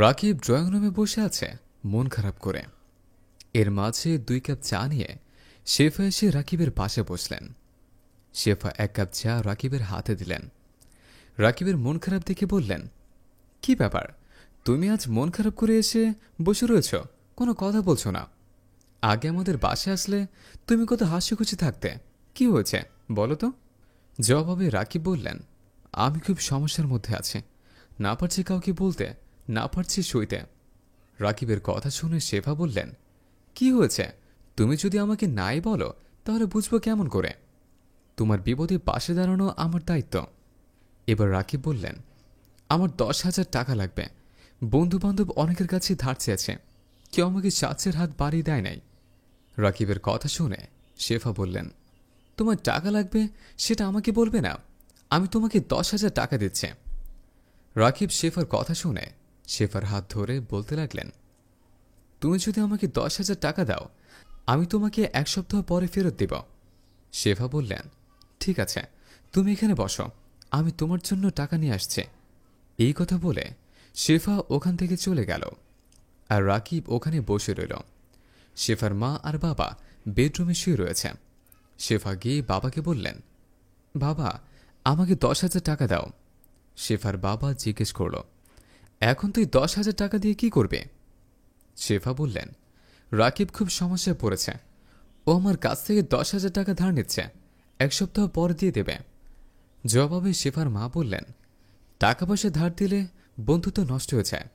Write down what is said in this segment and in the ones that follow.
Rakib drawing রুমে বসে আছে মন খারাপ করে। এর মাঝে 2 কাপ চা নিয়ে শেফা এসে রাকিবের পাশে বসলেন। শেফা 1 কাপ চা রাকিবের হাতে দিলেন। রাকিবের মন খারাপ দেখে বললেন, কি ব্যাপার, তুমি আজ মন খারাপ করে এসে বসে রয়েছ, কোনো কথা বলছো না? আগে আমাদের বাসায় আসলে তুমি কত হাসি খুশি থাকতে, কি হয়েছে বলো তো? জবাবে রাকিব বললেন, আমি খুব সমস্যার মধ্যে আছি, না পারছি কাউকে বলতে, না পারছি সইতে। রাকিবের কথা শুনে শেফা বললেন, কি হয়েছে? তুমি যদি আমাকে নাই বলো তাহলে বুঝবো কেমন করে? তোমার বিপদে পাশে দাঁড়ানো আমার দায়িত্ব। এবার রাকিব বললেন, আমার 10,000 টাকা লাগবে। বন্ধু বান্ধব অনেকের কাছে ধার চেয়েছে, কেউ আমাকে সাহায্যের হাত বাড়িয়ে দেয় নাই। রাকিবের কথা শুনে শেফা বললেন, তোমার টাকা লাগবে সেটা আমাকে বলবে না, আমি তোমাকে 10,000 টাকা দিচ্ছি। রাকিব শেফার কথা শুনে শেফার হাত ধরে বলতে লাগলেন, তুমি যদি আমাকে 10,000 টাকা দাও আমি তোমাকে 1 সপ্তাহ পরে ফেরত দেব। শেফা বললেন, ঠিক আছে, তুমি এখানে বসো, আমি তোমার জন্য টাকা নিয়ে আসছি। এই কথা বলে শেফা ওখান থেকে চলে গেল আর রাকিব ওখানে বসে রইল। শেফার মা আর বাবা বেডরুমে শুয়ে রয়েছে। শেফা গিয়ে বাবাকে বললেন, বাবা, আমাকে 10,000 টাকা দাও। শেফার বাবা জিজ্ঞেস করল, এখন তুই 10,000 টাকা দিয়ে কি করবে? শেফা বললেন, রাকিব খুব সমস্যায় পড়েছে, ও আমার কাছ থেকে 10,000 টাকা ধার নিচ্ছে, 1 সপ্তাহ পর দিয়ে দেবে। জবাবে শেফার মা বললেন, টাকা পয়সা ধার দিলে বন্ধুত্ব নষ্ট হয়ে যায়।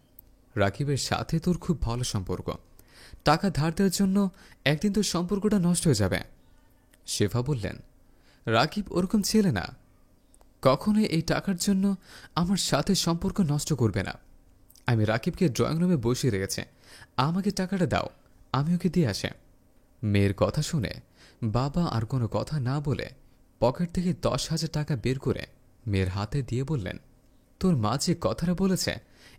রাকিবের সাথে তোর খুব ভালো সম্পর্ক, টাকা ধার দেওয়ার জন্য একদিন তোর সম্পর্কটা নষ্ট হয়ে যাবে। শেফা বললেন, রাকিব ওরকম ছেলে না, কখনোই এই টাকার জন্য আমার সাথে সম্পর্ক নষ্ট করবে না। আমি রাকিবকে ড্রয়িং রুমে বসিয়ে রেখেছে, আমাকে টাকাটা দাও, আমি ওকে দিয়ে আসে। মেয়ের কথা শুনে বাবা আর কোনো কথা না বলে পকেট থেকে 10,000 টাকা বের করে মেয়ের হাতে দিয়ে বললেন, তোর মা যে কথাটা বলেছে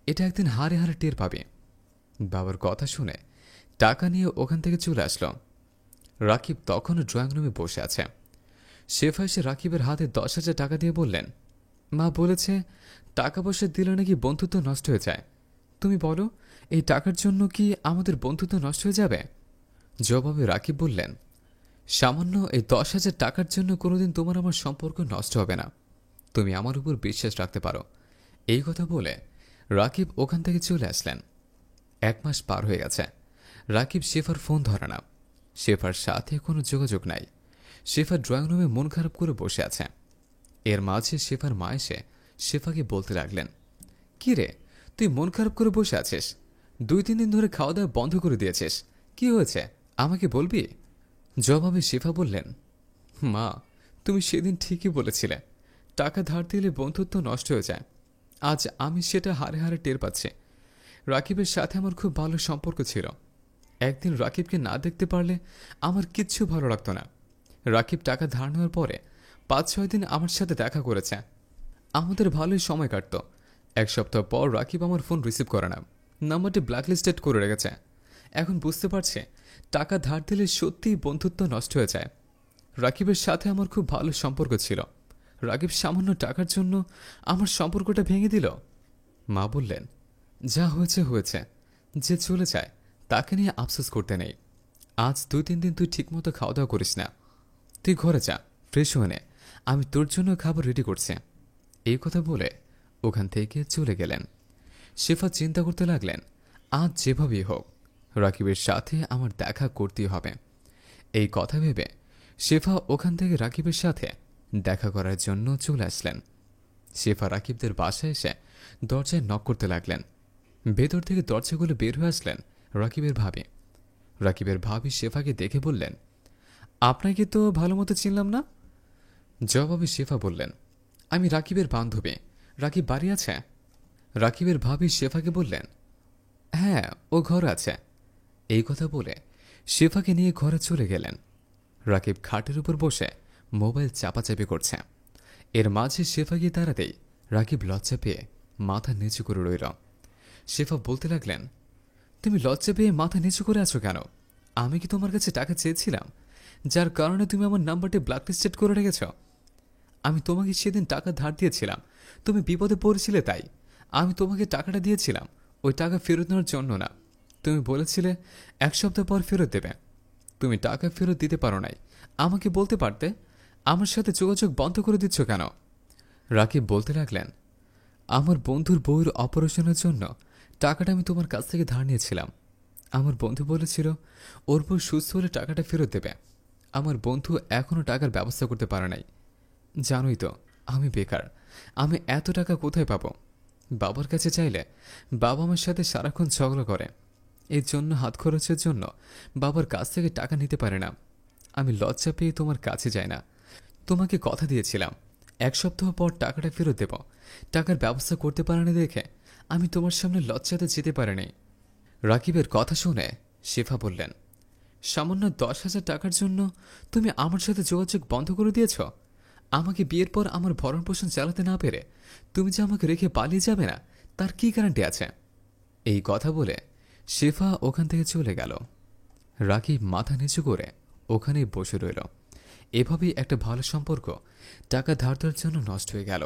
এটা একদিন হারে হারে টের পাবি। বাবার কথা শুনে টাকা নিয়ে ওখান থেকে চলে আসলো। রাকিব তখনও ড্রয়িং রুমে বসে আছে। শেফা এসে রাকিবের হাতে 10,000 টাকা দিয়ে বললেন, মা বলেছে টাকা পয়সা দিলে নাকি বন্ধুত্ব নষ্ট হয়ে যায়। তুমি বলো, এই টাকার জন্য কি আমাদের বন্ধুত্ব নষ্ট হয়ে যাবে? জবাবে রাকিব বললেন, সামান্য এই 10,000 টাকার জন্য কোনোদিন তোমার আমার সম্পর্ক নষ্ট হবে না, তুমি আমার উপর বিশ্বাস রাখতে পারো। এই কথা বলে রাকিব ওখান থেকে চলে আসলেন। 1 মাস পার হয়ে গেছে, রাকিব শেফার ফোন ধরে না, শেফার সাথে কোনো যোগাযোগ নাই। শেফা ড্রয়িং রুমে মন খারাপ করে বসে আছে। এর মাঝে শেফার মা এসে শেফাকে বলতে লাগলেন, কি রে, তুই মন খারাপ করে বসে আছিস, 2-3 দিন ধরে খাওয়া দাওয়া বন্ধ করে দিয়েছিস, কি হয়েছে আমাকে বলবি? জবাবে শেফা বললেন, মা, তুমি সেদিন ঠিকই বলেছিলে, টাকা ধার দিলে বন্ধুত্ব নষ্ট হয়ে যায়। আজ আমি সেটা হারে হারে টের পাচ্ছি। রাকিবের সাথে আমার খুব ভালো সম্পর্ক ছিল, একদিন রাকিবকে না দেখতে পারলে আমার কিচ্ছু ভালো লাগতো না। রাকিব টাকা ধার নেওয়ার পরে 5-6 দিন আমার সাথে দেখা করেছে, আমাদের ভালোই সময় কাটত। 1 সপ্তাহ পর রাকিব আমার ফোন রিসিভ করে না, নাম্বারটি ব্ল্যাকলিস্টেড করে রেখেছে। এখন বুঝতে পারছে টাকা ধার দিলে সত্যিই বন্ধুত্ব নষ্ট হয়ে যায়। রাকিবের সাথে আমার খুব ভালো সম্পর্ক ছিল, রাকিব সামান্য টাকার জন্য আমার সম্পর্কটা ভেঙে দিল। মা বললেন, যা হয়েছে হয়েছে, যে চলে যায় তাকে নিয়ে আফসোস করতে নেই। আজ 2-3 দিন তুই ঠিকমতো খাওয়া দাওয়া করিস না, তুই ঘরে যা, ফ্রেশ হয়ে নে, আমি তোর জন্য খাবার রেডি করছি। এই কথা বলে ওখান থেকে চলে গেলেন। শেফা চিন্তা করতে লাগলেন, আজ যেভাবেই হোক রাকিবের সাথে আমার দেখা করতেই হবে। এই কথা ভেবে শেফা ওখান থেকে রাকিবের সাথে দেখা করার জন্য চলে আসলেন। শেফা রাকিবদের বাসায় এসে দরজায় নক করতে লাগলেন। ভেতর থেকে দরজাগুলো বের হয়ে আসলেন রাকিবের ভাবি। রাকিবের ভাবি শেফাকে দেখে বললেন, আপনাকে তো ভালো মতো চিনলাম না। জবাবে শেফা বললেন, আমি রাকিবের বান্ধবী, রাকিব বাড়ি আছে? রাকিবের ভাবি শেফাকে বললেন, হ্যাঁ, ও ঘরে আছে। এই কথা বলে শেফাকে নিয়ে ঘরে চলে গেলেন। রাকিব খাটের উপর বসে মোবাইল চাপাচাপি করছে। এর মাঝে শেফা গিয়ে দাঁড়াতেই রাকিব লজ্জা পেয়ে মাথা নিচু করে রইল। শেফা বলতে লাগলেন, তুমি লজ্জা পেয়ে মাথা নিচু করে আছো কেন? আমি কি তোমার কাছে টাকা চেয়েছিলাম যার কারণে তুমি আমার নাম্বারটি ব্ল্যাকলিস্টেড করে রেখেছ? আমি তোমাকে সেদিন টাকা ধার দিয়েছিলাম, তুমি বিপদে পড়েছিলে তাই আমি তোমাকে টাকাটা দিয়েছিলাম, ওই টাকা ফেরত নেওয়ার জন্য না। তুমি বলেছিলে 1 সপ্তাহ পর ফেরত দেবে। তুমি টাকা ফেরত দিতে পারো নাই। আমাকে বলতে পারতে। আমার সাথে যোগাযোগ বন্ধ করে দিচ্ছ কেন? রাকিব বলতে লাগলেন, আমার বন্ধুর বউয়ের অপারেশনের জন্য টাকাটা আমি তোমার কাছ থেকে ধার নিয়েছিলাম। আমার বন্ধু বলেছিল ওর বউ সুস্থ হলে টাকাটা ফেরত দেবে। আমার বন্ধু এখনও টাকার ব্যবস্থা করতে পারে নাই। জানোই তো আমি বেকার। আমি এত টাকা কোথায় পাবো? বাবার কাছে চাইলে বাবা আমার সাথে সারাক্ষণ ঝগড়া করে। এর জন্য হাত খরচের জন্য বাবার কাছ থেকে টাকা নিতে পারে না। আমি লজ্জা পেয়ে তোমার কাছে যাই না। তোমাকে কথা দিয়েছিলাম 1 সপ্তাহ পর টাকাটা ফেরত দেব। টাকার ব্যবস্থা করতে পারেনি দেখে আমি তোমার সামনে লজ্জাতে যেতে পারিনি। রাকিবের কথা শুনে শেফা বললেন, সামান্য 10,000 টাকার জন্য তুমি আমার সাথে যোগাযোগ বন্ধ করে দিয়েছ? আমাকে বিয়ের পর আমার ভরণ পোষণ চালাতে না পেরে তুমি যে আমাকে রেখে পালিয়ে যাবে না, তার কি গ্যারান্টি আছে? এই কথা বলে শেফা ওখান থেকে চলে গেল। রাকিব মাথা নিচু করে ওখানেই বসে রইল। এভাবেই একটা ভালো সম্পর্ক টাকা ধার দেওয়ার জন্য নষ্ট হয়ে গেল।